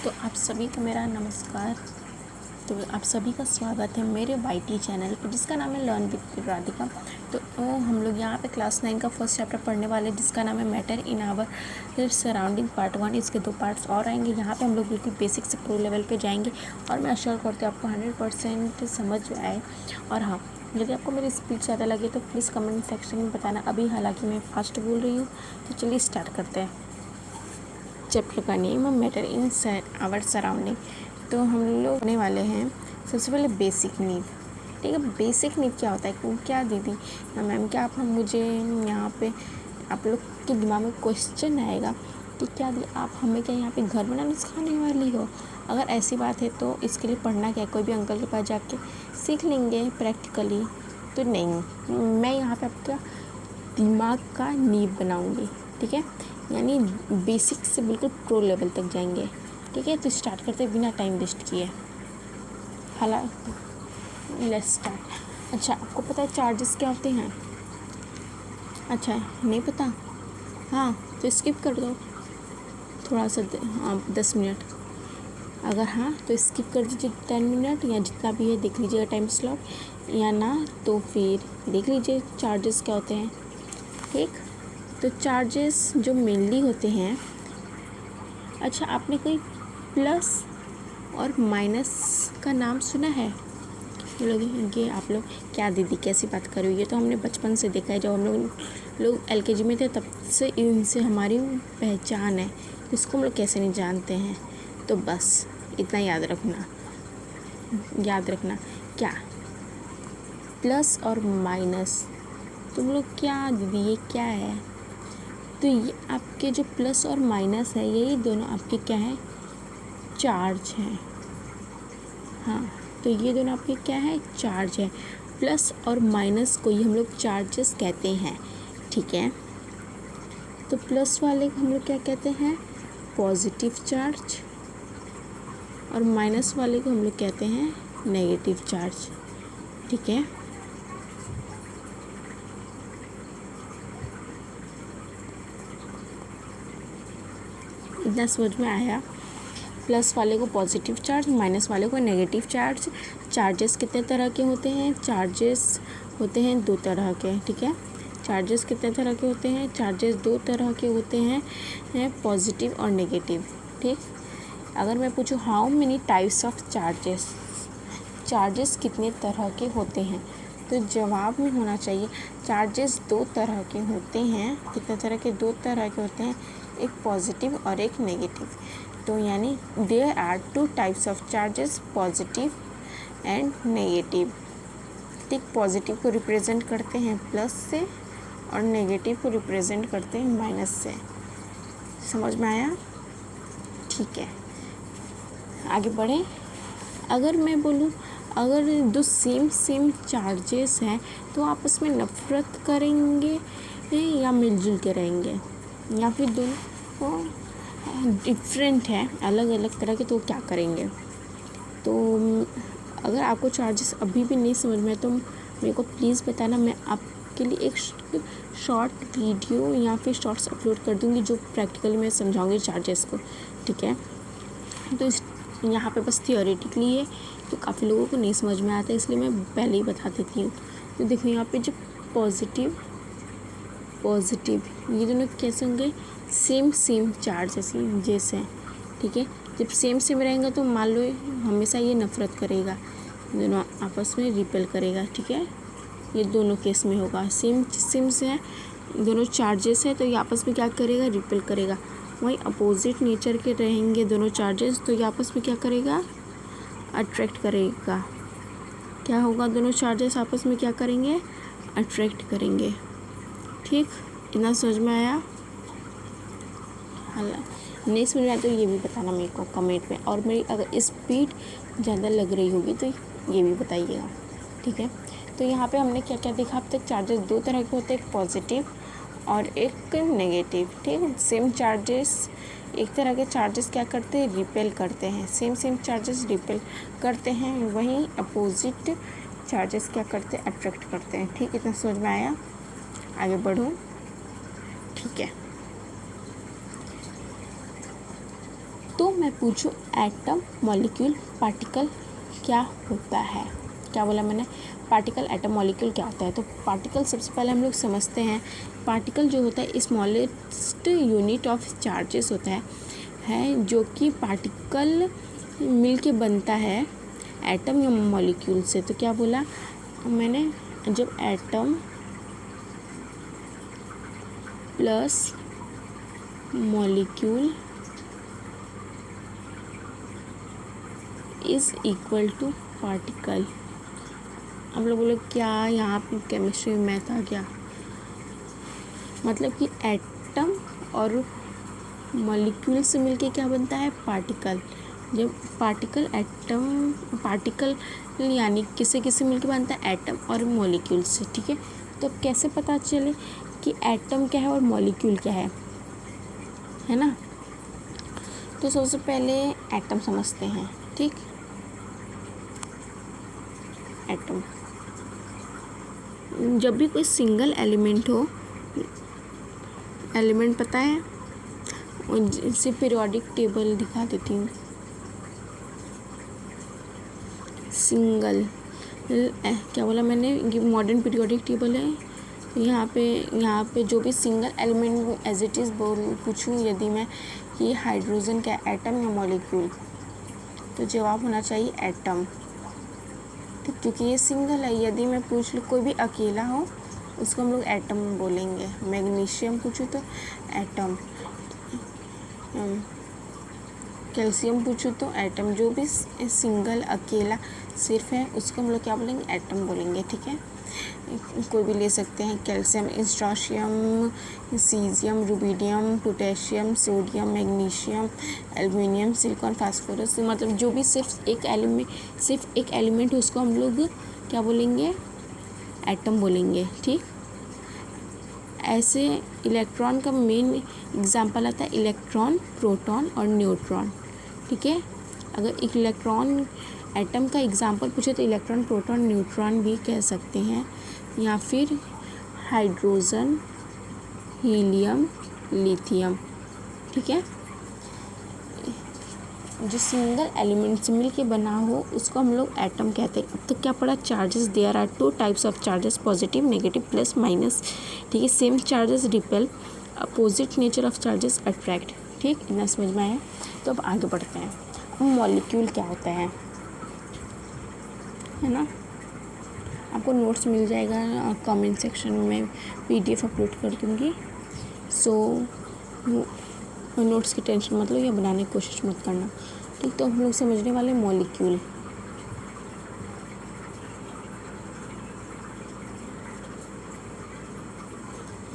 तो आप सभी को मेरा नमस्कार। तो आप सभी का स्वागत है मेरे वाईटी चैनल पर जिसका नाम है लर्न विद राधिका। तो हम लोग यहाँ पे क्लास 9 का फर्स्ट चैप्टर पढ़ने वाले जिसका नाम है matter in our surrounding part 1। इसके 2 पार्ट्स और आएंगे। यहाँ पे हम लोग बिल्कुल बेसिक से प्रो लेवल पे जाएंगे और मैं आशा करती हूँ आपको 100% समझ आए। और हाँ, यदि आपको मेरी स्पीच ज़्यादा लगे तो प्लीज़ कमेंट सेक्शन में बताना। अभी हालांकि मैं फास्ट बोल रही हूँ, तो चलिए स्टार्ट करते हैं। चैप्टर का नेम है मैटर इन आवर सराउंडिंग। तो हम लोग पढ़ने वाले हैं सबसे पहले बेसिक नीड। ठीक है, बेसिक नीड क्या होता है? क्या दीदी मैम, क्या आप हम मुझे यहाँ पे आप लोग के दिमाग में क्वेश्चन आएगा कि क्या दी आप हमें क्या यहाँ पे घर बनाना सिखाने वाली हो? अगर ऐसी बात है तो इसके लिए पढ़ना क्या है? कोई भी अंकल के पास जाके सीख लेंगे प्रैक्टिकली। तो नहीं, मैं यहाँ पे आपका दिमाग का नींव बनाऊँगी। ठीक है, यानी बेसिक से बिल्कुल प्रो लेवल तक जाएंगे। ठीक है, तो स्टार्ट करते बिना टाइम वेस्ट किए। Let's start. अच्छा, आपको पता है चार्जेस क्या होते हैं? अच्छा, नहीं पता? हाँ, तो स्किप कर दो थोड़ा सा 10 मिनट। अगर हाँ तो स्किप कर दीजिए 10 मिनट या जितना भी है देख लीजिएगा टाइम स्लॉट, या ना तो फिर देख लीजिए चार्जेस क्या होते हैं। ठीक, तो चार्जेस जो मेनली होते हैं, अच्छा आपने कोई प्लस और माइनस का नाम सुना है? ये आप लोग क्या दीदी कैसी बात कर रही हो? ये तो हमने बचपन से देखा है, जब हम लोग एलकेजी में थे तब से इनसे हमारी पहचान है। इसको हम लोग कैसे नहीं जानते हैं? तो बस इतना याद रखना क्या प्लस और माइनस। तुम लोग क्या दीदी ये क्या है? तो ये आपके जो प्लस और माइनस है यही दोनों आपके क्या है? चार्ज हैं। हाँ, तो ये दोनों आपके क्या है? चार्ज है। प्लस और माइनस को ही हम लोग चार्जेस कहते हैं। ठीक है, तो प्लस वाले को हम लोग क्या कहते हैं? Positive charge. और माइनस वाले को हम लोग कहते हैं नेगेटिव चार्ज। ठीक है, इतना समझ में आया? प्लस वाले को पॉजिटिव चार्ज, माइनस वाले को नेगेटिव चार्ज। चार्जेस कितने तरह के होते हैं? चार्जेस होते हैं 2 तरह के। ठीक है, चार्जेस कितने तरह के होते हैं? चार्जेस 2 तरह के होते हैं, पॉजिटिव और नेगेटिव। ठीक, अगर मैं पूछूँ how many types of charges, charges कितने तरह के होते हैं, तो जवाब में होना चाहिए चार्जेस 2 तरह के होते हैं। कितने तरह के? 2 तरह के होते हैं, एक पॉजिटिव और एक नेगेटिव। तो यानी there are 2 types of charges, positive and negative. ठीक, पॉजिटिव को रिप्रेजेंट करते हैं प्लस से और नेगेटिव को रिप्रेजेंट करते हैं माइनस से। समझ में आया? ठीक है, आगे बढ़ें। अगर मैं बोलूँ अगर 2 सेम चार्जेस हैं तो आपस में नफ़रत करेंगे या मिलजुल के रहेंगे, या फिर दोनों डिफरेंट है अलग अलग तरह के, तो क्या करेंगे? तो अगर आपको चार्जेस अभी भी नहीं समझ में तो मेरे को प्लीज़ बताना। मैं आपके लिए एक शॉर्ट वीडियो या फिर शॉर्ट्स अपलोड कर दूँगी जो प्रैक्टिकली मैं समझाऊँगी चार्जेस को। ठीक है, तो यहाँ पे बस थियोरेटिकली है तो काफ़ी लोगों को नहीं समझ में आता, इसलिए मैं पहले ही बता देती हूँ। तो देखो यहाँ पे जो पॉजिटिव ये दोनों कैसे होंगे? सेम चार्ज जैसे। ठीक है, जब सेम रहेंगे तो मान लो हमेशा ये नफ़रत करेगा, दोनों आपस में रिपेल करेगा। ठीक है, ये दोनों केस में होगा। सेम से है, दोनों चार्जेस है तो ये आपस में क्या करेगा? रिपेल करेगा। वही अपोजिट नेचर के रहेंगे दोनों चार्जेस तो ये आपस में क्या करेगा? अट्रैक्ट करेगा। क्या होगा? दोनों चार्जेस आपस में क्या करेंगे? अट्रैक्ट करेंगे। ठीक, इतना समझ में आया? नहीं समझ में आया तो ये भी बताना मेरे को कमेंट में, और मेरी अगर स्पीड ज़्यादा लग रही होगी तो ये भी बताइएगा। ठीक है, तो यहाँ पे हमने क्या क्या देखा अब तक? चार्जेस 2 तरह के होते हैं, एक पॉजिटिव और एक नेगेटिव। ठीक, सेम चार्जेस, एक तरह के चार्जेस क्या करते हैं? रिपेल करते हैं। सेम चार्जेस रिपेल करते हैं, वहीं अपोजिट चार्जेस क्या करते हैं? अट्रैक्ट करते हैं। ठीक, इतना समझ में आया? आगे बढ़ूँ? ठीक है, तो मैं पूछूं एटम, मॉलिक्यूल, पार्टिकल क्या होता है। क्या बोला मैंने, पार्टिकल, एटम, मॉलिक्यूल क्या होता है। तो पार्टिकल सबसे पहले हम लोग समझते हैं। पार्टिकल जो होता है स्मॉलेस्ट यूनिट ऑफ चार्जेस होता है जो कि पार्टिकल मिल के बनता है एटम या मॉलिक्यूल से। तो क्या बोला मैंने, जब atom plus molecule is equal to particle. आप लोग बोले क्या यहाँ पे केमिस्ट्री में मैथ आ गया। मतलब कि एटम और मॉलिक्यूल से मिलके क्या बनता है, पार्टिकल। जब पार्टिकल एटम, पार्टिकल यानी किससे किससे मिलके बनता है, एटम और मॉलिक्यूल से। ठीक है, तो अब कैसे पता चले कि एटम क्या है और मॉलिक्यूल क्या है ना। तो सबसे पहले एटम समझते हैं। ठीक, एटम जब भी कोई सिंगल एलिमेंट हो, एलिमेंट पता है, इसे पीरियोडिक टेबल दिखा देती हूँ। सिंगल क्या बोला मैंने, ये मॉडर्न पीरियोडिक टेबल है। यहाँ पे जो भी single element as it is पूछूँ यदि मैं कि हाइड्रोजन क्या एटम या मॉलिक्यूल, तो जवाब होना चाहिए एटम। ठीक, क्योंकि ये सिंगल है। यदि मैं पूछ लूँ कोई भी अकेला हो उसको हम लोग एटम बोलेंगे। मैग्नीशियम पूछूँ तो एटम, कैल्शियम पूछूँ तो एटम। जो भी सिंगल अकेला सिर्फ है उसको हम लोग क्या बोलेंगे, एटम बोलेंगे। ठीक है, कोई भी ले सकते हैं, calcium, strontium, caesium, rubidium, potassium, sodium, magnesium, aluminium, silicon, phosphorus. मतलब जो भी सिर्फ एक एलिमेंट है उसको हम लोग क्या बोलेंगे, एटम बोलेंगे। ठीक, ऐसे इलेक्ट्रॉन का मेन एग्जांपल आता है इलेक्ट्रॉन, प्रोटॉन और न्यूट्रॉन। ठीक है, अगर इलेक्ट्रॉन एटम का एग्जांपल पूछे तो इलेक्ट्रॉन, प्रोटॉन, न्यूट्रॉन भी कह सकते हैं, या फिर हाइड्रोजन, हीलियम, लिथियम। ठीक है, जो सिंगल एलिमेंट से मिल के बना हो उसको हम लोग एटम कहते हैं। अब तो क्या पड़ा, charges, there are 2 types of charges, positive, negative, plus, minus. ठीक है, same charges repel, opposite nature of charges attract. ठीक, इतना समझ में आया। तो अब आगे बढ़ते हैं। मॉलिक्यूल क्या होता है ना। आपको नोट्स मिल जाएगा कमेंट सेक्शन में, PDF अपलोड कर दूँगी। सो नोट्स की टेंशन मत लो या बनाने की कोशिश मत करना। ठीक, तो हम लोग समझने वाले मॉलिक्यूल।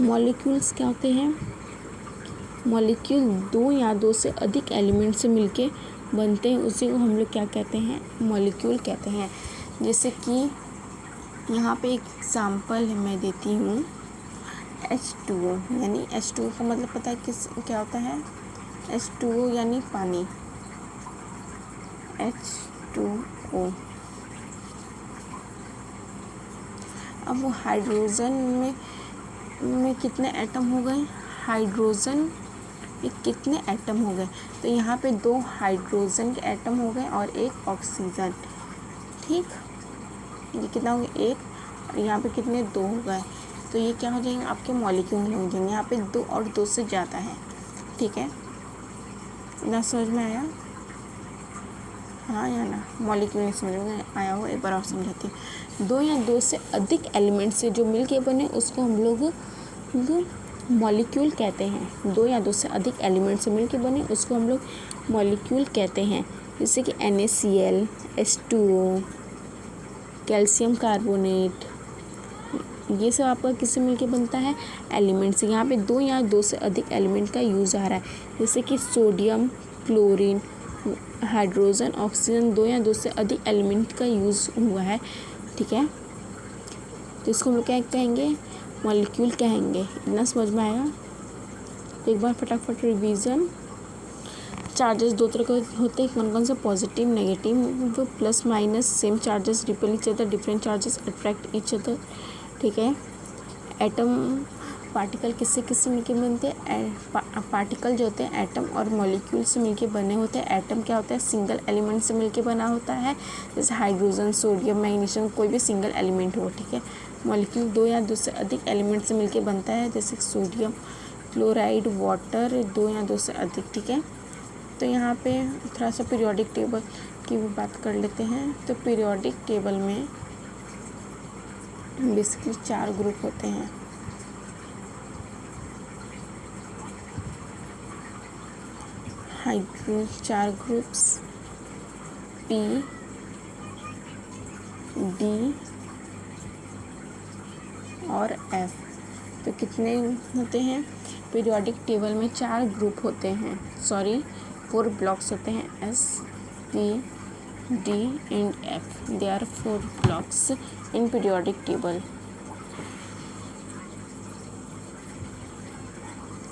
मॉलिक्यूल्स क्या होते हैं, मॉलिक्यूल 2 या 2 से अधिक एलिमेंट से मिलके बनते हैं, उसी को हम लोग क्या कहते हैं, मॉलिक्यूल कहते हैं। जैसे कि यहाँ पे एक एग्जाम्पल मैं देती हूँ, H2O, यानी H2O का मतलब पता है क्या होता है, H2O यानी पानी, H2O। अब वो हाइड्रोजन में कितने एटम हो गए, हाइड्रोजन में कितने एटम हो गए, तो यहाँ पे 2 हाइड्रोजन के एटम हो गए और 1 ऑक्सीजन। ठीक, ये कितना हो गया, 1, और यहाँ पे कितने, 2 हो गए। तो ये क्या हो जाएंगे, आपके मॉलिक्यूल हो जाएंगे। यहाँ पे 2 और 2 से ज़्यादा है। ठीक है, ना समझ में आया, हाँ या ना, मॉलिक्यूल नहीं समझ में आया हो, एक बार और समझाती हूँ। 2 या 2 से अधिक एलिमेंट से जो मिल के बने उसको हम लोग मॉलिक्यूल कहते हैं। 2 या 2 से अधिक एलिमेंट से मिल के बने उसको हम लोग मॉलिक्यूल कहते हैं। जैसे कि NaCl, H2O, कैल्शियम कार्बोनेट, ये सब आपका किससे मिलके बनता है, एलिमेंट से। यहाँ पे 2 या 2 से अधिक एलिमेंट का यूज़ आ रहा है। जैसे कि सोडियम, क्लोरीन, हाइड्रोजन, ऑक्सीजन, 2 या 2 से अधिक एलिमेंट का यूज़ हुआ है। ठीक है, तो इसको हम लोग क्या कहेंगे, मॉलिक्यूल कहेंगे। इतना समझ में आया। तो एक बार फटाफट रिवीजन। चार्जेस 2 तरह के होते हैं, कौन कौन से, positive, negative, plus minus. Same charges repel each other, different charges attract each other. ठीक है, एटम पार्टिकल किससे किससे मिलके बनते हैं? पार्टिकल जो होते हैं एटम और मॉलिक्यूल से मिलके बने होते हैं। एटम क्या होता है? सिंगल एलिमेंट से मिलके बना होता है, जैसे हाइड्रोजन, सोडियम, मैग्नीशियम, कोई भी सिंगल एलिमेंट हो, ठीक है। मॉलिक्यूल 2 या 2 से अधिक एलिमेंट से मिलके बनता है, जैसे सोडियम क्लोराइड, वाटर, 2 या 2 से अधिक, ठीक है। तो यहाँ पे थोड़ा सा पीरियोडिक टेबल की भी बात कर लेते हैं। तो पीरियोडिक टेबल में बेसिकली 4 ग्रुप होते हैं। हाइड्रोजन 4 ग्रुप्स, पी, डी और एफ। तो कितने होते हैं? पीरियोडिक टेबल में 4 ग्रुप होते हैं, 4 ब्लॉक्स होते हैं, S, P, D and F. They are 4 blocks in periodic table.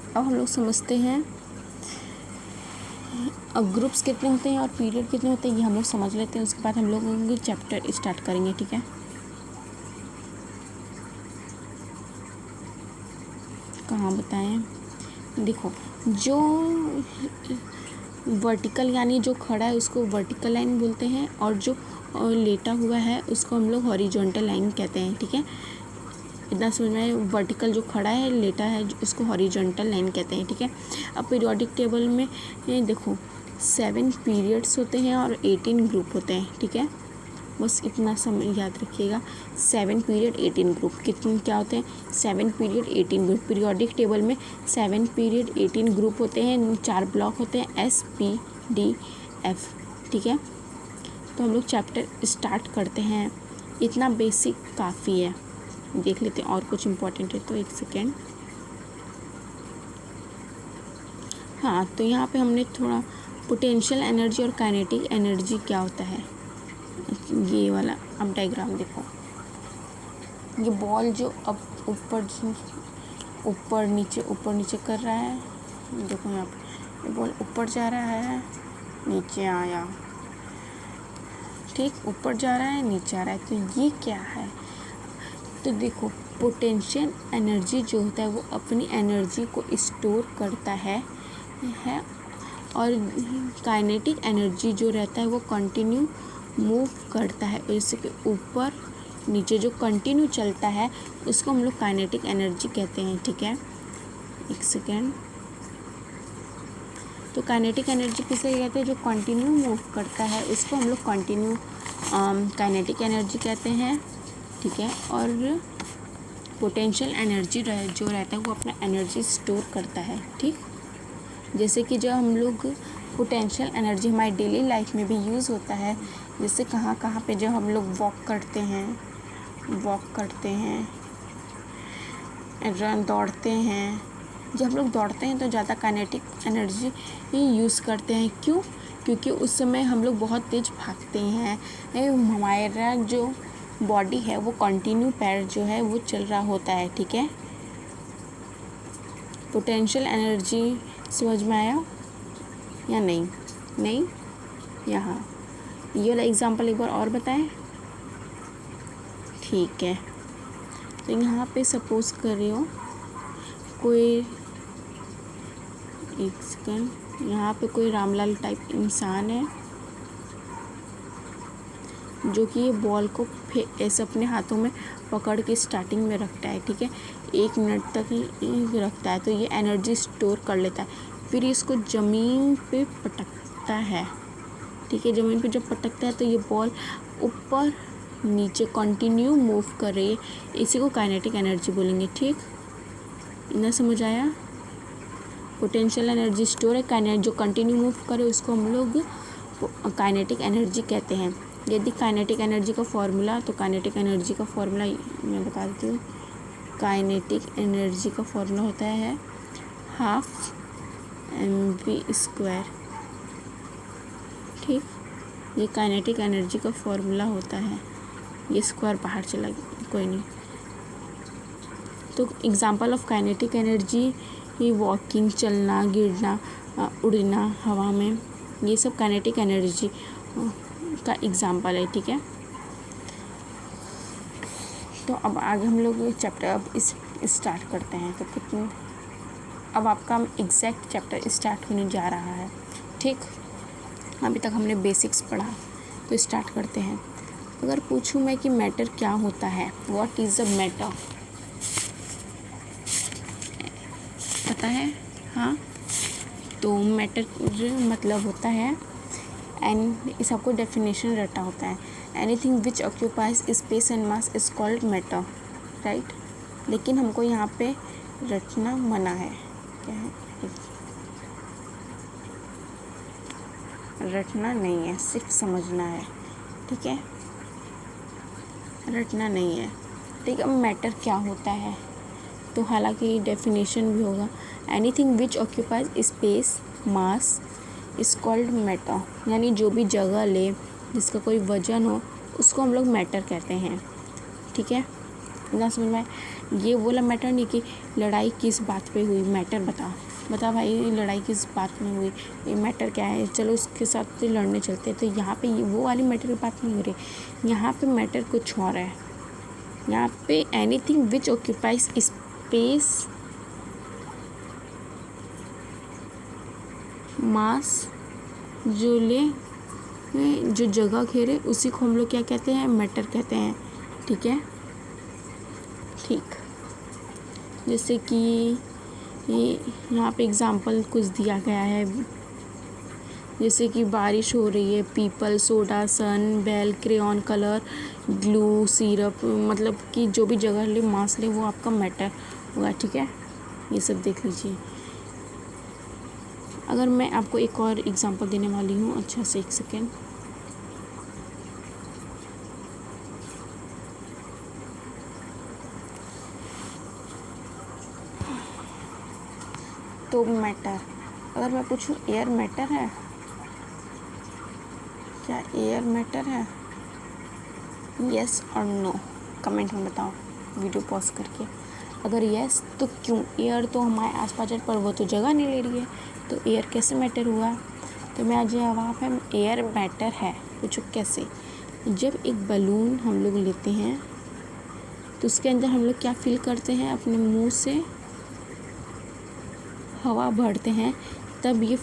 अब हम लोग समझते हैं अब ग्रुप्स कितने होते हैं और पीरियड कितने होते हैं, ये हम लोग समझ लेते हैं। उसके बाद हम लोग चैप्टर स्टार्ट करेंगे, ठीक है। कहाँ बताएं? देखो, जो वर्टिकल यानी जो खड़ा है उसको वर्टिकल लाइन बोलते हैं, और जो लेटा हुआ है उसको हम लोग हॉरिजॉन्टल लाइन कहते हैं, ठीक है। इतना समझ में आया? वर्टिकल जो खड़ा है, लेटा है, उसको हॉरिजॉन्टल लाइन कहते हैं, ठीक है। अब पीरियोडिक टेबल में देखो 7 पीरियड्स होते हैं और 18 ग्रुप होते हैं, ठीक है। बस इतना समय याद रखिएगा, 7 पीरियड 18 ग्रुप। कितने क्या होते हैं? 7 पीरियड 18 ग्रुप। पीरियोडिक टेबल में 7 पीरियड 18 ग्रुप होते हैं, 4 ब्लॉक होते हैं, एस, पी, डी, एफ, ठीक है। तो हम लोग चैप्टर स्टार्ट करते हैं। इतना बेसिक काफ़ी है, देख लेते हैं और कुछ इम्पोर्टेंट है तो एक सेकेंड। हाँ, तो यहाँ पे हमने थोड़ा पोटेंशियल एनर्जी और काइनेटिक एनर्जी क्या होता है, ये वाला अब डायग्राम देखो। ये बॉल जो अब ऊपर नीचे कर रहा है, देखो यहाँ पे ये बॉल ऊपर जा रहा है, नीचे आया, ठीक, ऊपर जा रहा है, नीचे आ रहा है। तो ये क्या है? तो देखो, पोटेंशियल एनर्जी जो होता है वो अपनी एनर्जी को स्टोर करता है, और काइनेटिक एनर्जी जो रहता है वो कंटिन्यू मूव करता है। जैसे कि ऊपर नीचे जो कंटिन्यू चलता है उसको हम लोग काइनेटिक एनर्जी कहते हैं, ठीक है। एक सेकेंड। तो काइनेटिक एनर्जी किसे कहते हैं? जो कंटिन्यू मूव करता है उसको हम लोग कंटिन्यू काइनेटिक एनर्जी कहते हैं, ठीक है। और पोटेंशियल एनर्जी जो रहता है वो अपना एनर्जी स्टोर करता है, ठीक। जैसे कि जो हम लोग पोटेंशियल एनर्जी हमारी डेली लाइफ में भी यूज़ होता है, जैसे कहाँ पे जो हम लोग वॉक करते हैं, दौड़ते हैं। जब हम लोग दौड़ते हैं तो ज़्यादा काइनेटिक एनर्जी ही यूज़ करते हैं। क्यों? क्योंकि उस समय हम लोग बहुत तेज़ भागते हैं, हमारा जो बॉडी है वो कंटिन्यू पैर जो है वो चल रहा होता है, ठीक है। पोटेंशियल एनर्जी समझ में आया या नहीं? यहाँ ये वाला एग्जांपल एक बार और बताएं, ठीक है। तो यहाँ पे सपोज कर रही हो कोई, एक सेकेंड, यहाँ पे कोई रामलाल टाइप इंसान है जो कि ये बॉल को ऐसे अपने हाथों में पकड़ के स्टार्टिंग में रखता है, ठीक है। 1 मिनट तक ही रखता है, तो ये एनर्जी स्टोर कर लेता है। फिर इसको ज़मीन पे पटकता है, ठीक है। ज़मीन पे जब पटकता है तो ये बॉल ऊपर नीचे कंटिन्यू मूव कर रही है, इसी को काइनेटिक एनर्जी बोलेंगे, ठीक। इतना समझ आया? पोटेंशियल एनर्जी स्टोर है, जो कंटिन्यू मूव करे उसको हम लोग काइनेटिक एनर्जी कहते हैं। यदि काइनेटिक एनर्जी का फॉर्मूला, तो काइनेटिक एनर्जी का फॉर्मूला मैं बता देती हूँ। काइनेटिक एनर्जी का फॉर्मूला होता है 12 mv², ठीक। ये काइनेटिक एनर्जी का फॉर्मूला होता है। ये स्क्वायर बाहर चला गया, कोई नहीं। तो example of kinetic energy he walking, चलना, गिरना, उड़ना हवा में, ये सब काइनेटिक एनर्जी का एग्जांपल है, ठीक है। तो अब आगे हम लोग चैप्टर अब इस स्टार्ट करते हैं। तो कितने अब आपका एग्जैक्ट चैप्टर स्टार्ट होने जा रहा है। ठीक, अभी तक हमने बेसिक्स पढ़ा, तो स्टार्ट करते हैं। अगर पूछूं मैं कि मैटर क्या होता है, व्हाट इज़ अ मैटर, पता है? हाँ, तो मैटर मतलब होता है एंड सबको डेफिनेशन रटा होता है, anything which occupies space and mass is called matter, right. लेकिन हमको यहाँ पे रटना मना है। क्या है? रटना नहीं है, सिर्फ समझना है, ठीक है, रटना नहीं है। ठीक है, मैटर क्या होता है, तो हालांकि डेफिनेशन भी होगा, anything which occupies space mass is called matter, यानी जो भी जगह ले, जिसका कोई वजन हो, उसको हम लोग मैटर कहते हैं। ठीक है, ना समझ में? ये बोला मैटर नहीं कि लड़ाई किस बात पे हुई, मैटर बता भाई लड़ाई किस बात में हुई, ये मैटर क्या है, चलो उसके साथ तो लड़ने चलते हैं। तो यहाँ पे वो वाली मैटर की बात नहीं हो रही, यहाँ पे मैटर कुछ और है। यहाँ pay anything which occupies space मास, जो जो जगह घेरे, उसी को हम लोग क्या कहते हैं, मैटर कहते हैं। ठीक है, ठीक, जैसे कि यहाँ पे एग्जांपल कुछ दिया गया है, जैसे कि बारिश हो रही है, people, soda, sun, bell, crayon, colour, glue, syrup, मतलब कि जो भी जगह ले, मास ले, वो आपका मैटर होगा। ठीक है, ये सब देख लीजिए। अगर मैं आपको एक और एग्जांपल देने वाली हूँ, अच्छा से एक सेकेंड, तो मैटर, अगर मैं पूछूं एयर मैटर है, क्या एयर मैटर है? यस और नो, कमेंट में बताओ वीडियो पॉज करके। अगर यस तो क्यों? एयर तो हमारे आसपास है, पर वो तो जगह नहीं ले रही है, तो एयर कैसे मैटर हुआ? तो मैं आज जवाब है एयर मैटर है। पूछो कैसे? जब एक बलून हम लोग लेते हैं, तो उसके अंदर हम लोग क्या फील करते हैं, अपने मुंह से हवा भरते हैं, तब ये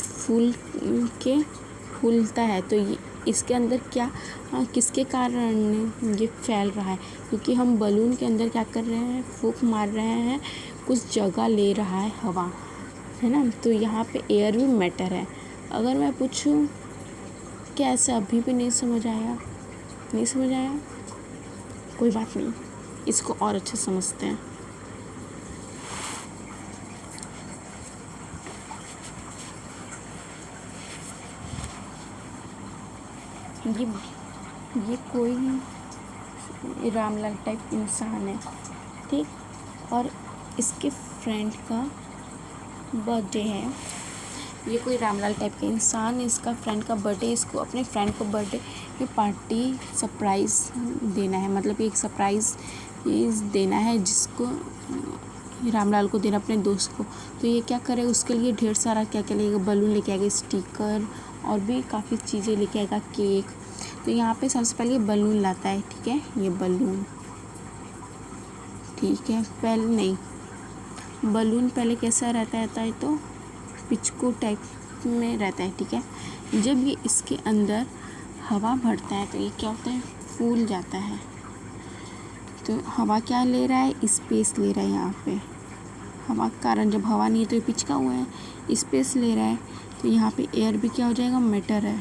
फूलता है। तो ये इसके अंदर क्या, किसके कारण ये फैल रहा है? क्योंकि हम बलून के अंदर क्या कर रहे हैं, फूंक मार रहे हैं, कुछ जगह ले रहा है हवा, है ना। तो यहाँ पे एयर भी मैटर है। अगर मैं पूछूं क्या ऐसा अभी भी नहीं समझ आया? नहीं समझ आया, कोई बात नहीं, इसको और अच्छे समझते हैं। ये कोई रामलाल टाइप इंसान है, ठीक, और इसके फ्रेंड का बर्थडे है। ये कोई रामलाल टाइप का इंसान, इसका फ्रेंड का बर्थडे, इसको अपने फ्रेंड को बर्थडे की पार्टी सरप्राइज़ देना है, मतलब कि एक सरप्राइज़ देना है, जिसको रामलाल को देना, अपने दोस्त को। तो ये क्या करेगा, उसके लिए ढेर सारा क्या क्या लेगा, बलून लेके आएगा, स्टिकर और भी काफ़ी चीज़ें लेके आएगा, केक। तो यहाँ पे सबसे पहले ये बलून लाता है, ठीक है, ये बलून, ठीक है, पहले नहीं, बलून पहले कैसा रहता है तो पिचकू टाइप में रहता है, ठीक है। जब ये इसके अंदर हवा भरता है तो ये क्या होता है, फूल जाता है। तो हवा क्या ले रहा है, स्पेस ले रहा है। यहाँ पे हवा के कारण, जब हवा नहीं है तो ये पिचका हुआ है, स्पेस ले रहा है। तो यहाँ पे एयर भी क्या हो जाएगा, मैटर है।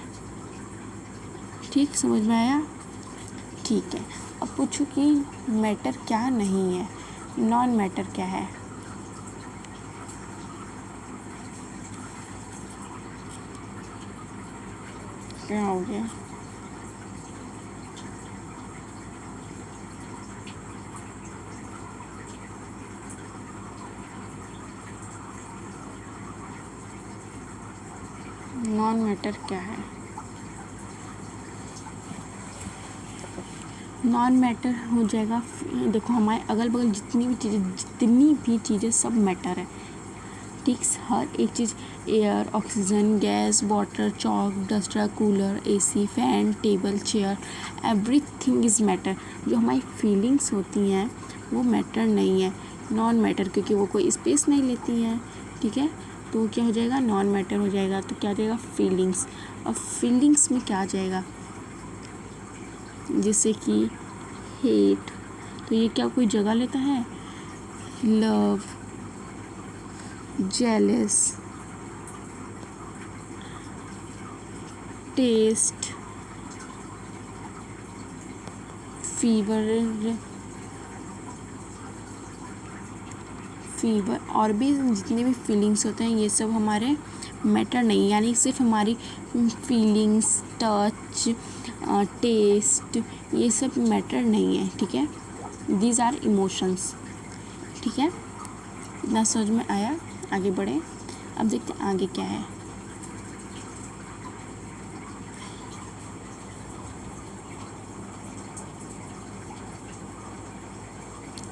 ठीक, समझ में आया? ठीक है, अब पूछो कि मैटर क्या नहीं है, नॉन मैटर क्या है? क्या हो गया? नॉन मैटर क्या है? नॉन मैटर हो जाएगा, देखो हमारे अगल बगल जितनी भी चीज़ें सब मैटर है। ठीक, हर एक चीज़, air, oxygen, gas, water, chalk, duster, cooler, AC, fan, table, chair, everything is matter. जो हमारी फीलिंग्स होती हैं वो मैटर नहीं है, नॉन मैटर, क्योंकि वो कोई स्पेस नहीं लेती हैं। ठीक है, तो क्या हो जाएगा, नॉन मैटर हो जाएगा। तो क्या आ जाएगा, फीलिंग्स। अब फीलिंग्स में क्या आ जाएगा, जैसे कि हेट, तो ये क्या कोई जगह लेता है, लव, जेलस, टेस्ट, फीवर और भी जितने भी फीलिंग्स होते हैं ये सब हमारे मैटर नहीं, यानी सिर्फ हमारी फीलिंग्स, टच, टेस्ट, ये सब मैटर नहीं है। ठीक है, दीज आर इमोशंस। ठीक है, इतना समझ में आया, आगे बढ़े। अब देखते हैं आगे क्या है।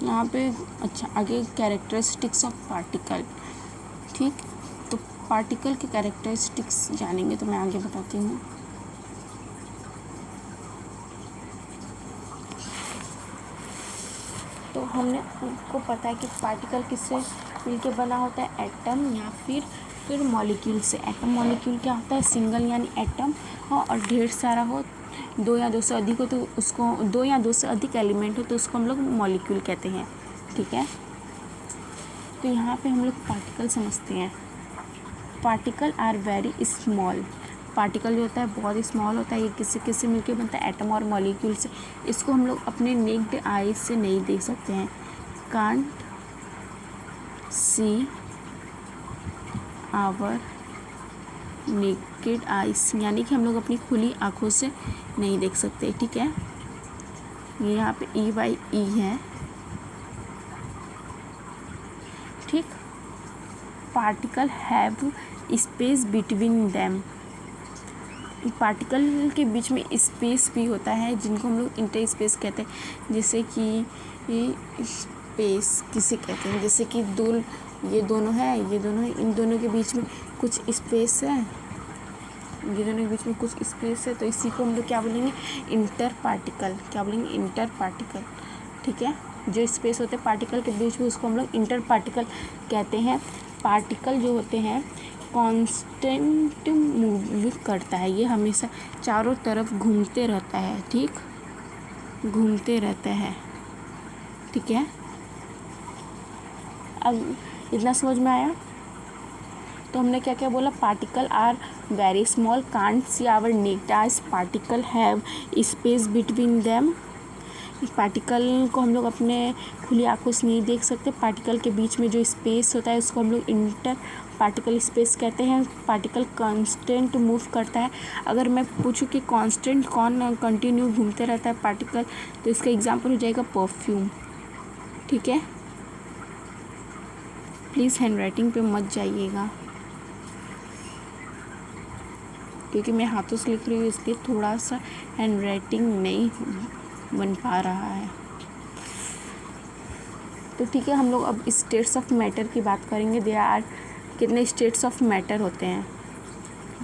यहाँ पे अच्छा आगे कैरेक्टरिस्टिक्स ऑफ पार्टिकल। ठीक, तो पार्टिकल के कैरेक्टरिस्टिक्स जानेंगे, तो मैं आगे बताती हूँ। तो हमने उनको पता है कि पार्टिकल किससे मिलके बना होता है, एटम या फिर मॉलिक्यूल से। एटम मॉलिक्यूल क्या होता है, सिंगल यानी एटम हो और ढेर सारा हो, दो या दो से अधिक हो तो उसको, दो या दो से अधिक एलिमेंट हो तो उसको हम लोग मॉलिक्यूल कहते हैं। ठीक है, तो यहाँ पे हम लोग पार्टिकल समझते हैं। Particle are very small. Particle जो होता है बहुत स्मॉल होता है, ये किससे मिलके बनता है, एटम और मॉलिक्यूल से। इसको हम लोग अपने नेक्ड आई से नहीं देख सकते हैं, can't see our naked eyes, यानी कि हम लोग अपनी खुली आँखों से नहीं देख सकते। ठीक है, ये यहाँ पे E/E है। ठीक, particle have space between them. Particle के बीच में स्पेस भी होता है जिनको हम लोग इंटर स्पेस कहते हैं। जैसे कि स्पेस किसे कहते हैं, जैसे कि ये दोनों है, इन दोनों के बीच में कुछ स्पेस है, ये दोनों के बीच में कुछ स्पेस है, तो इसी को हम लोग क्या बोलेंगे, इंटर पार्टिकल। क्या बोलेंगे, इंटर पार्टिकल। ठीक है, जो स्पेस होते हैं पार्टिकल के बीच में उसको हम लोग इंटर पार्टिकल कहते हैं। पार्टिकल जो होते हैं कांस्टेंट मूव करता है, ये हमेशा चारों तरफ घूमते रहता है। ठीक, घूमते रहता है। ठीक है, अब इतना समझ में आया। तो हमने क्या क्या बोला, particle are very small, can't see our naked eyes, particle have space between them. Particle को हम लोग अपने खुली आंखों से नहीं देख सकते। पार्टिकल के बीच में जो स्पेस होता है उसको हम लोग इंटर पार्टिकल स्पेस कहते हैं। पार्टिकल कांस्टेंट मूव करता है। अगर मैं पूछूं कि कांस्टेंट कौन कंटिन्यू घूमते रहता है पार्टिकल, तो इसका एग्जांपल हो जाएगा परफ्यूम। ठीक है, प्लीज़ हैंडराइटिंग पे मत जाइएगा, क्योंकि मैं हाथों से लिख रही हूँ इसलिए थोड़ा सा हैंडराइटिंग नहीं बन पा रहा है। तो ठीक है, हम लोग अब स्टेट्स ऑफ मैटर की बात करेंगे। देयर आर कितने स्टेट्स ऑफ मैटर होते हैं,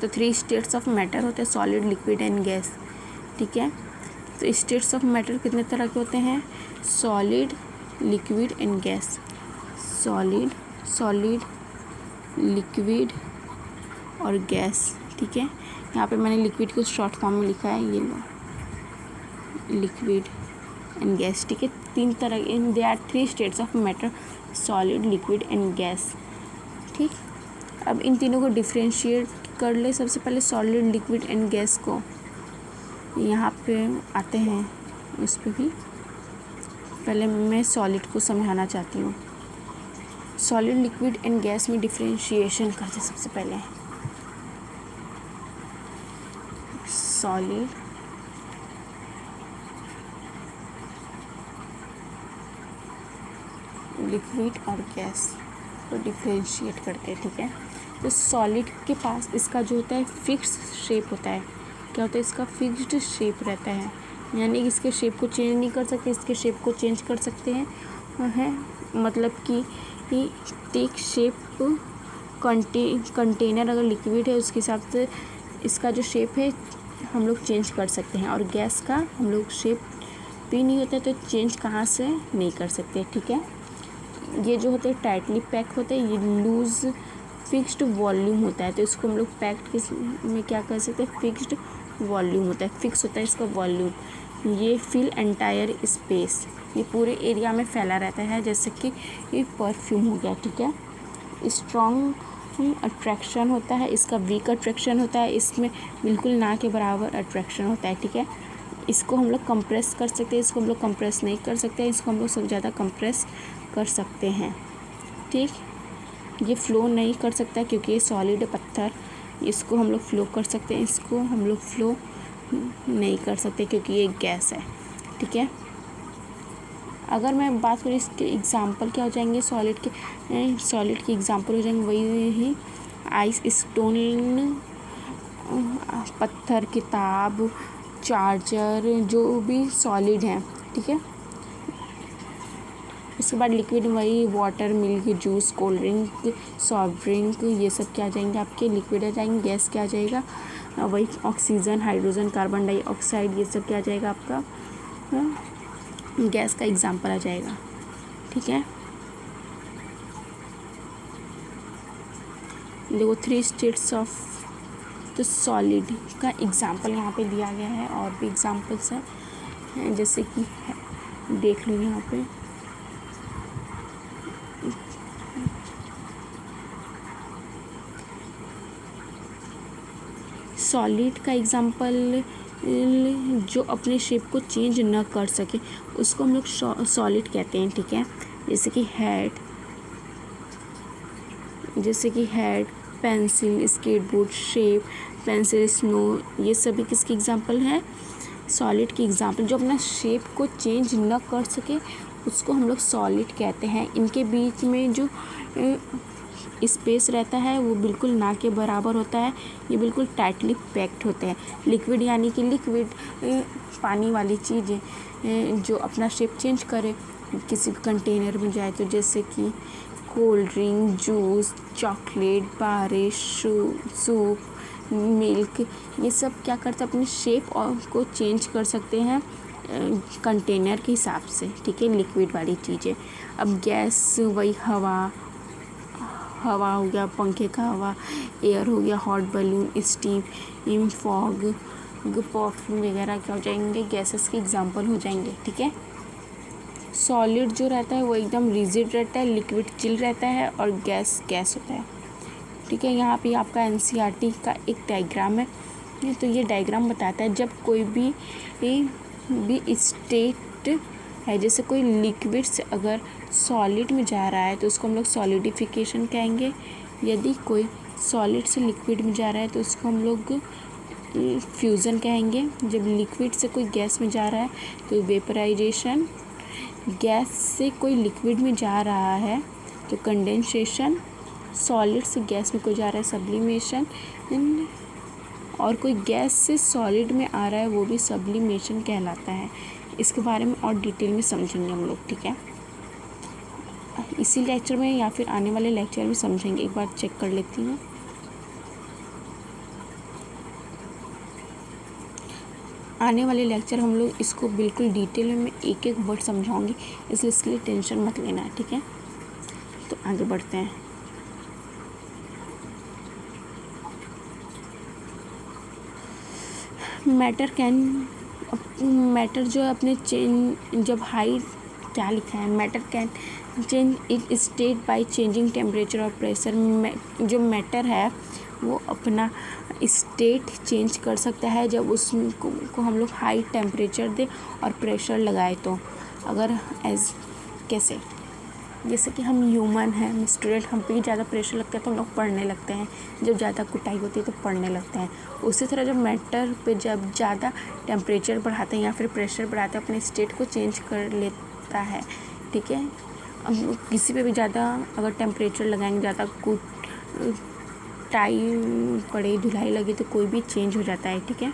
तो 3 स्टेट्स ऑफ मैटर होते हैं, सॉलिड, लिक्विड एंड गैस। ठीक है, तो स्टेट्स ऑफ मैटर कितने तरह के होते हैं, solid, liquid and gas. Solid, liquid और गैस। ठीक है, यहाँ पे मैंने लिक्विड को शॉर्ट फॉर्म में लिखा है, ये लो, लिक्विड एंड गैस। ठीक है, 3 तरह, इन they are 3 states of matter, solid, liquid and gas. ठीक, अब इन तीनों को डिफ्रेंशिएट कर ले। सबसे पहले सॉलिड, लिक्विड एंड गैस को, यहाँ पे आते हैं उस पर भी। पहले मैं सॉलिड को समझाना चाहती हूँ। सॉलिड, लिक्विड एंड गैस में डिफ्रेंशिएशन करते सबसे पहले। सॉलिड, लिक्विड और गैस को डिफ्रेंशिएट करते हैं। ठीक है, तो सॉलिड के पास इसका जो होता है फिक्स शेप होता है। क्या होता है, इसका फिक्स्ड शेप रहता है, यानी इसके शेप को चेंज नहीं कर सकते। इसके शेप को चेंज कर सकते हैं मतलब कि टेक शेप कंटेनर अगर लिक्विड है उसके हिसाब से इसका जो शेप है हम लोग चेंज कर सकते हैं, और गैस का हम लोग शेप भी नहीं होता है तो चेंज कहाँ से नहीं कर सकते, ठीक है। ये जो होते हैं टाइटली पैक होते हैं, ये लूज़ फिक्स्ड वॉल्यूम होता है, तो इसको हम लोग पैक्ड किस में क्या कर सकते हैं, फिक्स्ड वॉल्यूम होता है, फिक्स होता है इसका वॉल्यूम। ये फिल एंटायर स्पेस, ये पूरे एरिया में फैला रहता है, जैसे कि ये परफ्यूम हो गया, ठीक है। स्ट्रॉन्ग अट्रैक्शन होता है, इसका वीक अट्रैक्शन होता है, इसमें बिल्कुल ना के बराबर अट्रैक्शन होता है, ठीक है। इसको हम लोग कंप्रेस कर सकते हैं, इसको हम लोग कंप्रेस नहीं कर सकते, इसको हम लोग सबसे ज़्यादा कंप्रेस कर सकते हैं, ठीक। ये फ्लो नहीं कर सकता क्योंकि ये सॉलिड है पत्थर, इसको हम लोग फ्लो कर सकते हैं, इसको हम लोग फ्लो नहीं कर सकते क्योंकि ये गैस है, ठीक है। अगर मैं बात करूँ इसके एग्जांपल क्या हो जाएंगे, सॉलिड के एग्जांपल हो जाएंगे वही आइस, स्टोन, पत्थर, किताब, चार्जर, जो भी सॉलिड हैं, ठीक है। उसके बाद लिक्विड वही water, milk, juice, cold drink, soft drink, ये सब क्या आ जाएंगे आपके, लिक्विड आ जाएंगे। गैस क्या आ जाएगा, वही ऑक्सीजन, हाइड्रोजन, कार्बन डाइऑक्साइड, ये सब क्या आ जाएगा आपका, गैस का एग्जांपल आ जाएगा, ठीक है। देखो 3 स्टेट्स ऑफ द सॉलिड का एग्जांपल यहाँ पे दिया गया है, और भी एग्जांपल्स हैं जैसे कि देख लो यहाँ पे सॉलिड का एग्जांपल जो अपने शेप को चेंज न कर सके उसको हम लोग सॉलिड कहते हैं, ठीक है। जैसे कि head, pencil, skateboard, shape, pencil, snow, ये सभी किसके एग्जांपल हैं, सॉलिड की एग्जांपल। जो अपना शेप को चेंज न कर सके उसको हम लोग सॉलिड कहते हैं। इनके बीच में जो स्पेस रहता है वो बिल्कुल ना के बराबर होता है, ये बिल्कुल टाइटली पैक्ड होते हैं। लिक्विड यानी कि लिक्विड पानी वाली चीज़ें जो अपना शेप चेंज करे किसी कंटेनर में जाए, तो जैसे कि कोल्ड ड्रिंक, जूस, चॉकलेट, बारिश, सूप, मिल्क, ये सब क्या करते हैं अपने शेप को चेंज कर सकते हैं कंटेनर के हिसाब से, ठीक है, लिक्विड वाली चीज़ें। अब गैस वही हवा हो गया, पंखे का हवा, एयर हो गया, hot balloon, steam, fog, perfume वगैरह क्या हो जाएंगे, गैसेस के एग्जांपल हो जाएंगे, ठीक है। सॉलिड जो रहता है वो एकदम रिजिड रहता है, लिक्विड चिल रहता है, और गैस होता है, ठीक है। यहाँ पे आपका एनसीईआरटी का एक डायग्राम है, तो ये डायग्राम बताता है जब कोई भी स्टेट है, जैसे कोई लिक्विड से अगर सॉलिड में जा रहा है तो उसको हम लोग सॉलिडिफिकेशन कहेंगे। यदि कोई सॉलिड से लिक्विड में जा रहा है तो उसको हम लोग फ्यूज़न कहेंगे। जब लिक्विड से कोई गैस में जा रहा है तो वेपराइजेशन, गैस से कोई लिक्विड में जा रहा है तो कंडेंसेशन, सॉलिड से गैस में कोई जा रहा है सब्लिमेशन, और कोई गैस से सॉलिड में आ रहा है वो भी सब्लिमेशन कहलाता है। इसके बारे में और डिटेल में समझेंगे हम लोग, ठीक है। इसी लेक्चर में या फिर आने वाले लेक्चर में समझेंगे, एक बार चेक कर लेती हूँ। आने वाले लेक्चर हम लोग इसको बिल्कुल डिटेल में एक एक वर्ड समझाऊंगी, इसलिए इसके लिए टेंशन मत लेना है, ठीक है। तो आगे बढ़ते हैं। मैटर जो अपने जब हाइट क्या लिखा है, matter can change it state by changing temperature और प्रेशर। जो मैटर है वो अपना स्टेट चेंज कर सकता है जब उसको हम लोग हाई टेम्परेचर दे और प्रेशर लगाए तो। अगर कैसे, जैसे कि हम ह्यूमन हैं, स्टूडेंट, हम पे ज़्यादा प्रेशर लगता है तो हम लोग पढ़ने लगते हैं, जब ज़्यादा कुटाई होती है तो पढ़ने लगते हैं। उसी तरह जब मैटर पे जब ज़्यादा टेम्परेचर बढ़ाते हैं या फिर प्रेशर बढ़ाते हैं अपने स्टेट को चेंज कर लेता है, ठीक है। अब किसी पे भी ज़्यादा अगर टेम्परेचर लगाएंगे, ज़्यादा कुटाई पड़े, धुलाई लगे तो कोई भी चेंज हो जाता है, ठीक है।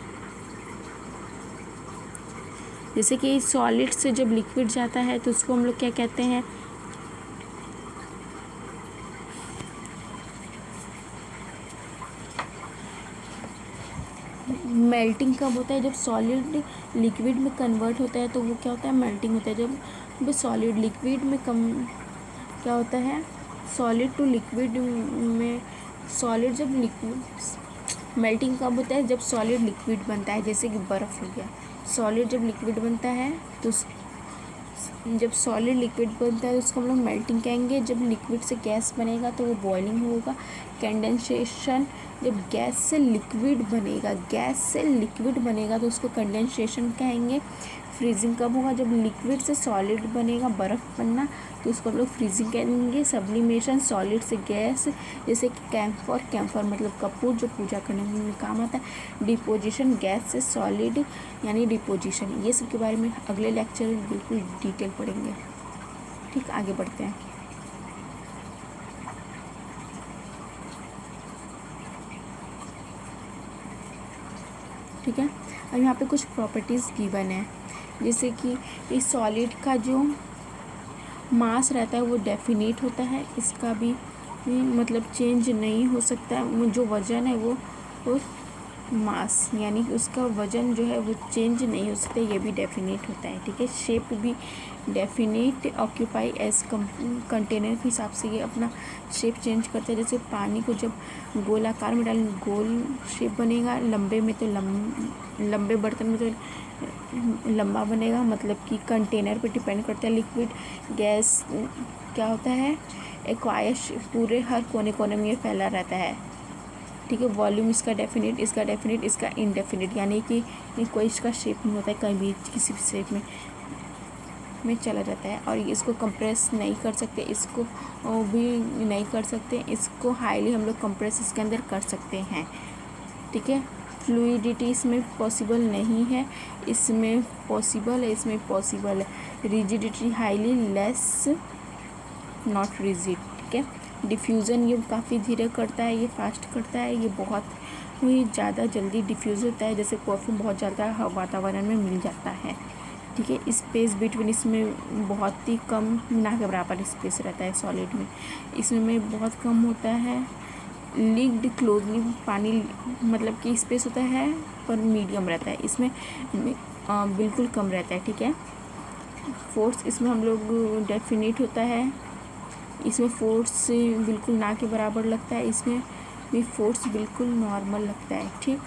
जैसे कि सॉलिड से जब लिक्विड जाता है तो उसको हम लोग क्या कहते हैं, मेल्टिंग कब होता है? जब सॉलिड लिक्विड में कन्वर्ट होता है तो वो क्या होता है? मेल्टिंग होता है। जब सॉलिड लिक्विड में क्या होता है? सॉलिड टू लिक्विड में सॉलिड जब लिक्विड मेल्टिंग कब होता है? जब सॉलिड लिक्विड बनता है, जैसे कि बर्फ़ हो गया। सॉलिड जब लिक्विड बनता है तो जब सॉलिड लिक्विड बनता है तो उसको हम लोग मेल्टिंग कहेंगे। जब लिक्विड से गैस बनेगा तो वो बॉइलिंग होगा। कंडेंसेशन, जब गैस से लिक्विड बनेगा तो उसको कंडेंसेशन कहेंगे। फ्रीजिंग कब होगा? जब लिक्विड से सॉलिड बनेगा, बर्फ़ बनना, तो उसको हम लोग फ्रीजिंग कहेंगे। सब्लिमेशन, सॉलिड से गैस, जैसे कि कैम्फर मतलब कपूर जो पूजा करने में काम आता है। डिपोजिशन, गैस से सॉलिड यानी डिपोजिशन। ये सब के बारे में अगले लेक्चर में बिल्कुल डिटेल पढ़ेंगे। ठीक, आगे बढ़ते हैं। ठीक है, अब यहाँ पे कुछ प्रॉपर्टीज़ गिवन है, जैसे कि इस सॉलिड का जो मास रहता है वो डेफिनेट होता है, इसका भी मतलब चेंज नहीं हो सकता है। जो वज़न है वो मास यानी कि उसका वज़न जो है वो चेंज नहीं हो सकता, ये भी डेफिनेट होता है। ठीक है, शेप भी डेफिनेट, ऑक्यूपाई एज कंटेनर के हिसाब से ये अपना शेप चेंज करता है। जैसे पानी को जब गोलाकार में डालें गोल शेप बनेगा, लंबे में तो लंबे बर्तन में तो लंबा बनेगा, मतलब कि कंटेनर पे डिपेंड करता है। लिक्विड गैस क्या होता है? एक्वायस, पूरे हर कोने कोने में ये फैला रहता है। ठीक है, वॉल्यूम इसका डेफिनेट, इसका इनडेफिनेट, यानी कि कोई इसका शेप नहीं होता है, कहीं भी किसी भी शेप में चला जाता है। और इसको कंप्रेस नहीं कर सकते, इसको भी नहीं कर सकते, इसको हाईली हम लोग कंप्रेस इसके अंदर कर सकते हैं। ठीक है, फ्लूइडिटी इसमें पॉसिबल नहीं है, इसमें पॉसिबल है, इसमें पॉसिबल है। Rigidity highly less, not rigid. ठीक है, डिफ्यूज़न ये काफ़ी धीरे करता है, ये फास्ट करता है, ये बहुत ही ज़्यादा जल्दी डिफ्यूज़ होता है, जैसे परफ्यूम बहुत ज़्यादा वातावरण में मिल जाता है। ठीक है, स्पेस बिटवीन इसमें बहुत ही कम, ना के बराबर स्पेस रहता है सॉलिड में, इसमें बहुत कम होता है। लीक्ड क्लोजली, पानी मतलब कि स्पेस होता है पर मीडियम रहता है, इसमें बिल्कुल कम रहता है। ठीक है, फोर्स इसमें हम लोग डेफिनेट होता है, इसमें फोर्स बिल्कुल ना के बराबर लगता है, इसमें भी फोर्स बिल्कुल नॉर्मल लगता है। ठीक,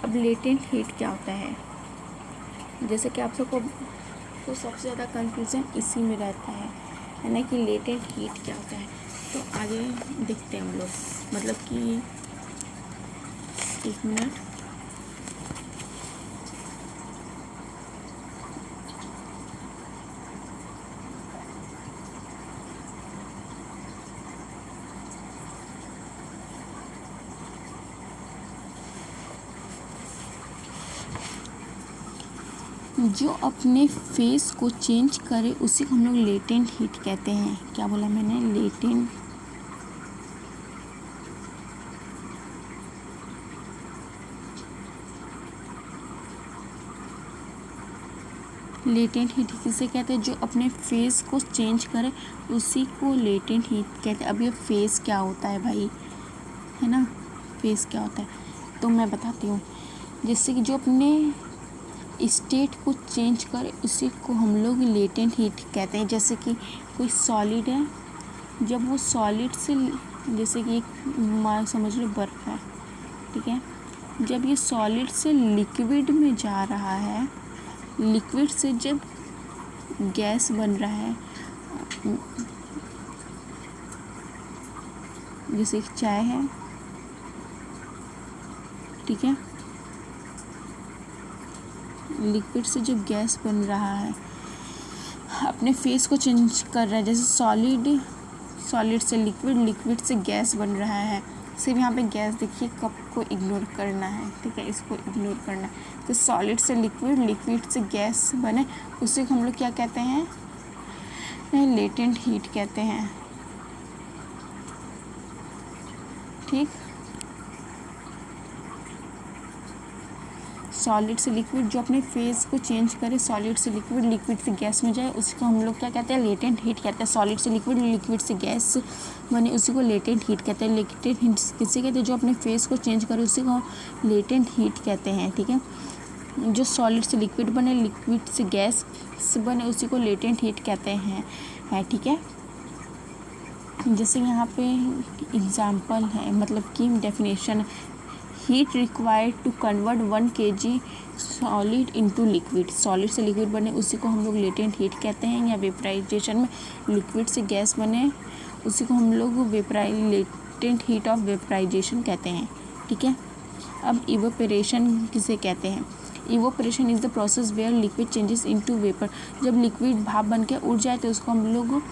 अब लेटेंट हीट क्या होता है? जैसे कि आप सबको तो सबसे ज़्यादा कंफ्यूजन इसी में रहता है ना, कि लेटेंट हीट क्या होता है। तो आगे देखते हैं हम लोग, मतलब कि एक मिनट, जो अपने फेस को चेंज करे उसी को हम लोग लेटेंट हीट कहते हैं। क्या बोला मैंने? लेटेंट हीट किसे कहते हैं? जो अपने फेस को चेंज करे उसी को लेटेंट हीट कहते हैं। अब ये फेस क्या होता है भाई, है ना, फेस क्या होता है तो मैं बताती हूँ। जिससे कि जो अपने स्टेट को चेंज करे उसी को हम लोग लेटेंट हीट कहते हैं। जैसे कि कोई सॉलिड है, जब वो सॉलिड से, जैसे कि एक समझ लो बर्फ़ है, ठीक है, जब ये सॉलिड से लिक्विड में जा रहा है, लिक्विड से जब गैस बन रहा है, जैसे कि चाय है, ठीक है, लिक्विड से जब गैस बन रहा है, अपने फेस को चेंज कर रहा है, जैसे सॉलिड से लिक्विड से गैस बन रहा है। सिर्फ यहाँ पे गैस देखिए, कप को इग्नोर करना है, ठीक है, इसको इग्नोर करना है। तो सॉलिड से लिक्विड से गैस बने उसे हम लोग क्या कहते हैं? लेटेंट हीट कहते हैं। ठीक, सॉलिड से लिक्विड जो अपने फेज को चेंज करे, सॉलिड से लिक्विड, लिक्विड से गैस में जाए, उसको हम लोग क्या कहते हैं, लेटेंट हीट कहते हैं। सॉलिड से लिक्विड, लिक्विड से गैस बने उसी को लेटेंट हीट कहते हैं। लेटेंट हीट किसे कहते हैं, जो अपने फेज को चेंज करे उसी को लेटेंट हीट कहते हैं, ठीक है। जो सॉलिड से लिक्विड बने, लिक्विड से गैस बने उसी को लेटेंट हीट कहते हैं, ठीक है। जैसे यहाँ पे एग्जाम्पल है, मतलब कि definition, heat required to convert 1 kg solid into liquid. Solid से लिक्विड बने उसी को हम लोग लेटेंट हीट कहते हैं, या वेपराइजेशन में लिक्विड से गैस बने उसी को हम लोग लेटेंट हीट ऑफ वेपराइजेशन कहते हैं, ठीक है। अब इवेपोरेशन किसे कहते हैं? Evaporation is the process where liquid changes into vapour. जब लिक्विड भाप बन के उड़ जाए तो उसको हम लोग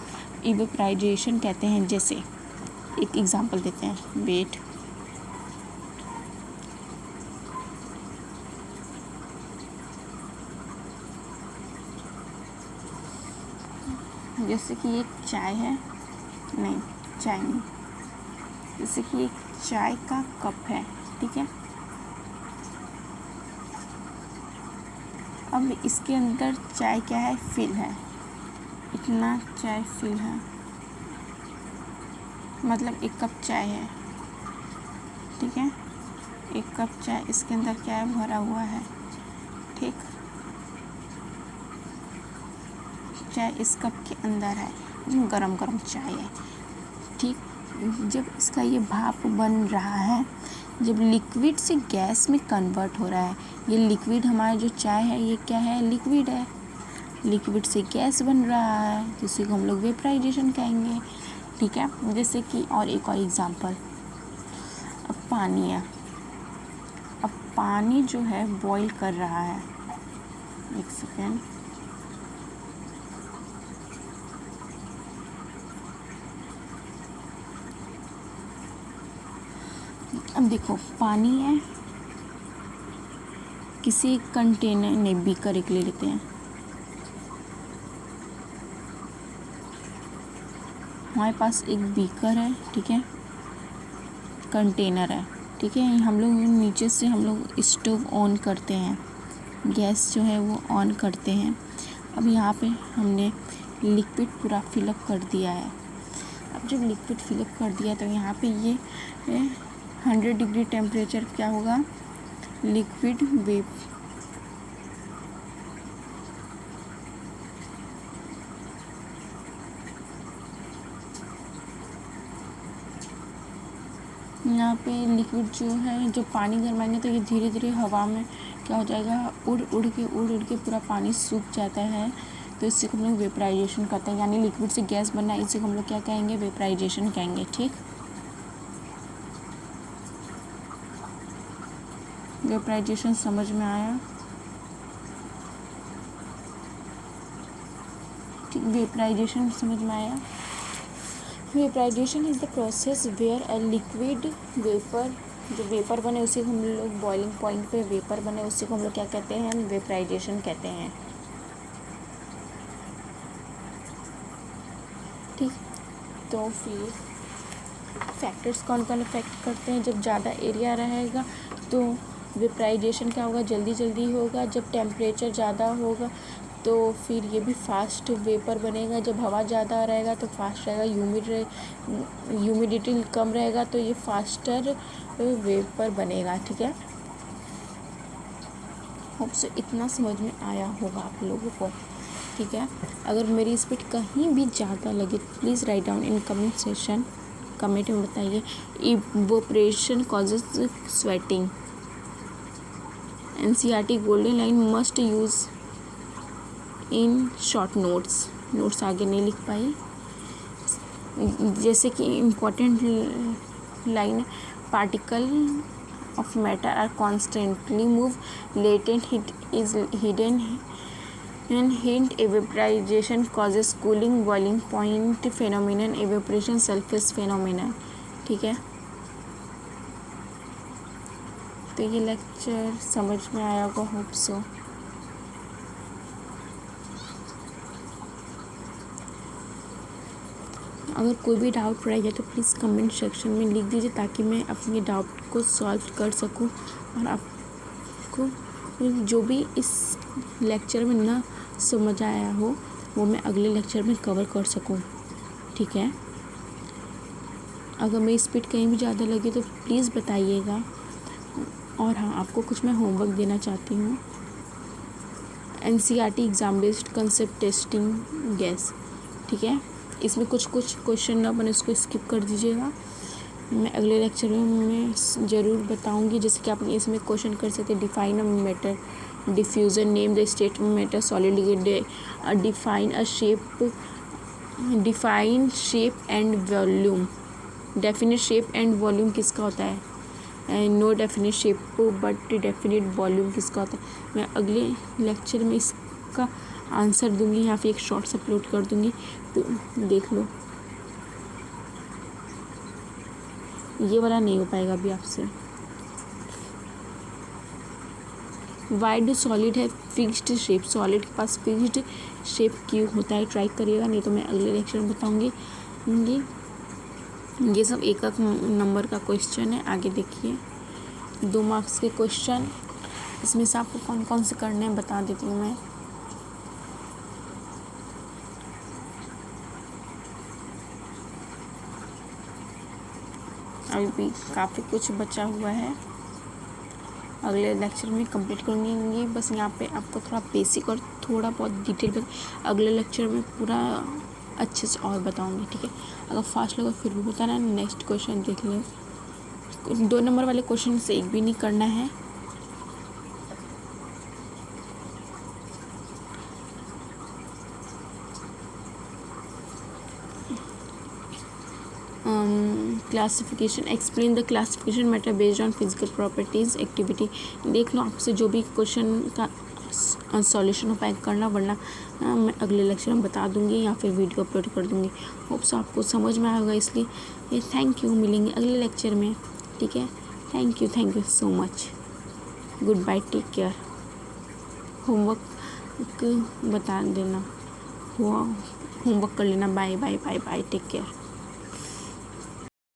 इवेपोराइजेशन कहते हैं। जैसे एक एग्जांपल देते हैं, वेट, जैसे कि एक चाय है, नहीं चाय नहीं, जैसे कि एक चाय का कप है, ठीक है। अब इसके अंदर चाय क्या है, फिल है, इतना चाय फिल है, मतलब एक कप चाय है, ठीक है। एक कप चाय, इसके अंदर क्या है, भरा हुआ है, ठीक। चाय इस कप के अंदर है, गरम गरम चाय है, ठीक। जब इसका ये भाप बन रहा है, जब लिक्विड से गैस में कन्वर्ट हो रहा है, ये लिक्विड हमारा जो चाय है ये क्या है, लिक्विड है, लिक्विड से गैस बन रहा है, तो इसी को हम लोग वेपराइजेशन कहेंगे, ठीक है। जैसे कि और एक और एग्जांपल, अब पानी है, अब पानी जो है बॉईल कर रहा है, एक सेकेंड, अब देखो पानी है, किसी कंटेनर ने, बीकर एक ले लेते हैं, हमारे पास एक बीकर है, ठीक है, कंटेनर है, ठीक है। हम लोग नीचे से हम लोग स्टोव ऑन करते हैं, गैस जो है वो ऑन करते हैं। अब यहाँ पे हमने लिक्विड पूरा फिलअप कर दिया है। अब जब लिक्विड फिलअप कर दिया तो यहाँ पे ये 100 डिग्री टेम्परेचर क्या होगा, लिक्विड वेप, यहाँ पे लिक्विड जो है, जब पानी गरमाएंगे तो ये धीरे धीरे हवा में क्या हो जाएगा, उड़ उड़ के पूरा पानी सूख जाता है, तो इससे हम लोग वेपराइजेशन करते हैं, यानी लिक्विड से गैस बनना, इसे हम लोग क्या कहेंगे, वेपराइजेशन कहेंगे, ठीक। वेपराइजेशन समझ में आया, ठीक, वेपराइजेशन समझ में आया। Vaporisation is the process where a liquid vapour, जो वेपर बने उसी को हम लोग बॉइलिंग पॉइंट पे वेपर बने उसी को हम लोग क्या कहते हैं, वेपराइजेशन कहते हैं, ठीक। तो फिर फैक्टर्स कौन कौन इफेक्ट करते हैं, जब ज़्यादा एरिया रहेगा तो वेपराइजेशन क्या होगा, जल्दी जल्दी होगा, जब टेम्परेचर ज़्यादा होगा तो फिर ये भी फास्ट वेपर बनेगा, जब हवा ज़्यादा रहेगा तो फास्ट रहेगा, ह्यूमिडिटी कम रहेगा तो ये फास्टर वेपर बनेगा, ठीक है। होप सो इतना समझ में आया होगा आप लोगों को, ठीक है। अगर मेरी स्पीड कहीं भी ज़्यादा लगे please write down in comment session, comment में बताइए। Evaporation causes sweating, NCERT golden line must use in short notes आगे नहीं लिख पाई। जैसे कि important line, particle of matter are constantly move, latent heat is hidden, and hint evaporation causes cooling, boiling point phenomenon, evaporation surface phenomenon, ठीक है। तो ये lecture समझ में आया होगा, होप सो। अगर कोई भी डाउट रहेगा तो प्लीज़ कमेंट सेक्शन में लिख दीजिए ताकि मैं अपने डाउट को सॉल्व कर सकूं और आपको जो भी इस लेक्चर में ना समझ आया हो वो मैं अगले लेक्चर में कवर कर सकूं, ठीक है। अगर मेरी स्पीड कहीं भी ज़्यादा लगी तो प्लीज़ बताइएगा। और हाँ, आपको कुछ मैं होमवर्क देना चाहती हूँ। NCERT exam based concept testing gas, ठीक है। इसमें कुछ क्वेश्चन ना बने, उसको स्किप कर दीजिएगा। मैं अगले लेक्चर में मैं ज़रूर बताऊंगी। जैसे कि आपने इसमें क्वेश्चन कर सकते, define a matter, diffusion, name the state matter, solid liquid, define a shape, define shape and volume. Definite shape and volume किसका होता है? No definite shape but definite volume किसका होता है? मैं अगले लेक्चर में इसका आंसर दूंगी, या फिर एक शॉर्ट्स अपलोड कर दूंगी, तो देख लो। ये वाला नहीं हो पाएगा अभी आपसे। वाई डू सॉलिड है फिक्स्ड शेप? सॉलिड के पास फिक्स्ड शेप क्यों होता है? ट्राई करिएगा, नहीं तो मैं अगले लेक्चर में बताऊंगी। ये सब एक नंबर का क्वेश्चन है। आगे देखिए, 2 मार्क्स के क्वेश्चन। इसमें से आपको कौन कौन से करने हैं बता देती हूँ मैं। अभी भी काफ़ी कुछ बचा हुआ है, अगले लेक्चर में कंप्लीट करूँगी। बस यहाँ पे आपको थोड़ा बेसिक और थोड़ा बहुत डिटेल अगले लेक्चर में पूरा अच्छे से और बताऊँगी, ठीक है। अगर फास्ट लगा फिर भी बताना। नेक्स्ट क्वेश्चन देख लो। 2 नंबर वाले क्वेश्चन से एक भी नहीं करना है। Classification, explain the classification matter based on physical properties activity. देख लो आपसे जो भी क्वेश्चन का सॉल्यूशन हो पाए करना, वरना मैं अगले लेक्चर में बता दूंगी या फिर वीडियो अपलोड कर दूंगी। होप्स आपको समझ में आएगा, इसलिए थैंक यू। मिलेंगे अगले लेक्चर में, ठीक है। Thank you so much. Good bye, take care. Homework बता देना, होमवर्क कर लेना। Bye bye bye bye, take care.